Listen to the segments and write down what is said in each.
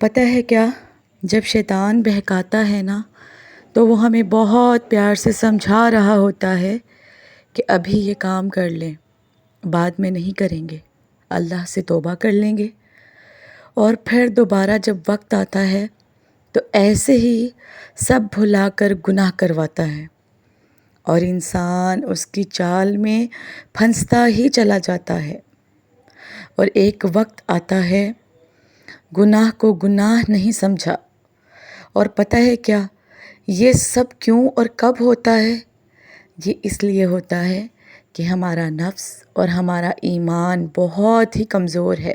پتہ ہے کیا، جب شیطان بہکاتا ہے نا تو وہ ہمیں بہت پیار سے سمجھا رہا ہوتا ہے کہ ابھی یہ کام کر لیں، بعد میں نہیں کریں گے، اللہ سے توبہ کر لیں گے۔ اور پھر دوبارہ جب وقت آتا ہے تو ایسے ہی سب بھلا کر گناہ کرواتا ہے، اور انسان اس کی چال میں پھنستا ہی چلا جاتا ہے۔ اور ایک وقت آتا ہے گناہ کو گناہ نہیں سمجھا۔ اور پتہ ہے کیا، یہ سب کیوں اور کب ہوتا ہے؟ یہ اس لیے ہوتا ہے کہ ہمارا نفس اور ہمارا ایمان بہت ہی کمزور ہے،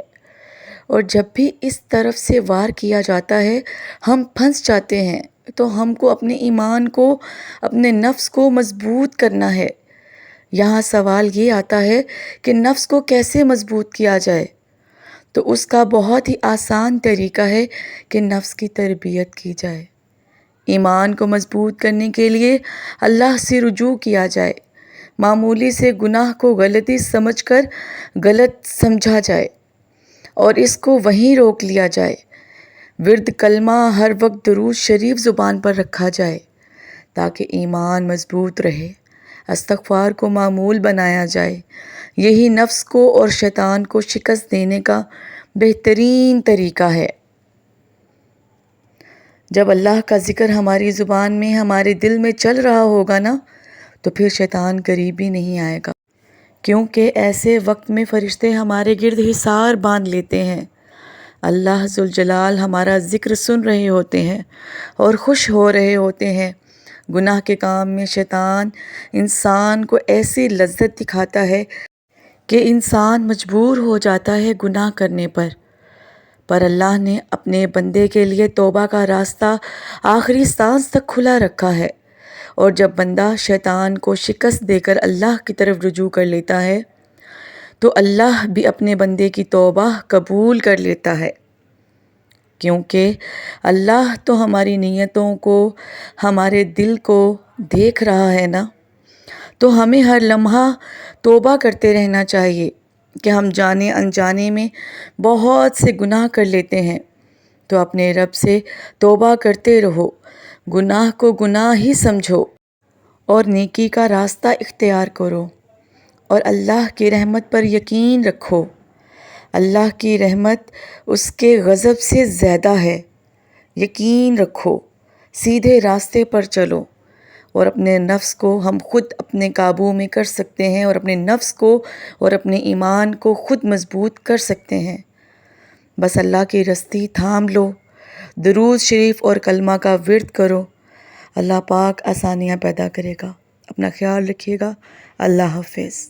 اور جب بھی اس طرف سے وار کیا جاتا ہے ہم پھنس جاتے ہیں۔ تو ہم کو اپنے ایمان کو، اپنے نفس کو مضبوط کرنا ہے۔ یہاں سوال یہ آتا ہے کہ نفس کو کیسے مضبوط کیا جائے؟ تو اس کا بہت ہی آسان طریقہ ہے کہ نفس کی تربیت کی جائے۔ ایمان کو مضبوط کرنے کے لیے اللہ سے رجوع کیا جائے، معمولی سے گناہ کو غلطی سمجھ کر غلط سمجھا جائے اور اس کو وہیں روک لیا جائے۔ ورد کلمہ ہر وقت درود شریف زبان پر رکھا جائے تاکہ ایمان مضبوط رہے۔ استغفار کو معمول بنایا جائے۔ یہی نفس کو اور شیطان کو شکست دینے کا بہترین طریقہ ہے۔ جب اللہ کا ذکر ہماری زبان میں، ہمارے دل میں چل رہا ہوگا نا، تو پھر شیطان قریب بھی نہیں آئے گا، کیونکہ ایسے وقت میں فرشتے ہمارے گرد حصار باندھ لیتے ہیں۔ اللہ ذوالجلال ہمارا ذکر سن رہے ہوتے ہیں اور خوش ہو رہے ہوتے ہیں۔ گناہ کے کام میں شیطان انسان کو ایسی لذت دکھاتا ہے کہ انسان مجبور ہو جاتا ہے گناہ کرنے پر اللہ نے اپنے بندے کے لیے توبہ کا راستہ آخری سانس تک کھلا رکھا ہے، اور جب بندہ شیطان کو شکست دے کر اللہ کی طرف رجوع کر لیتا ہے تو اللہ بھی اپنے بندے کی توبہ قبول کر لیتا ہے، کیونکہ اللہ تو ہماری نیتوں کو، ہمارے دل کو دیکھ رہا ہے نا۔ تو ہمیں ہر لمحہ توبہ کرتے رہنا چاہیے کہ ہم جانے انجانے میں بہت سے گناہ کر لیتے ہیں، تو اپنے رب سے توبہ کرتے رہو، گناہ کو گناہ ہی سمجھو اور نیکی کا راستہ اختیار کرو، اور اللہ کی رحمت پر یقین رکھو۔ اللہ کی رحمت اس کے غضب سے زیادہ ہے۔ یقین رکھو، سیدھے راستے پر چلو، اور اپنے نفس کو ہم خود اپنے قابو میں کر سکتے ہیں، اور اپنے نفس کو اور اپنے ایمان کو خود مضبوط کر سکتے ہیں۔ بس اللہ کی رستی تھام لو، درود شریف اور کلمہ کا ورد کرو، اللہ پاک آسانیاں پیدا کرے گا۔ اپنا خیال رکھیے گا۔ اللہ حافظ۔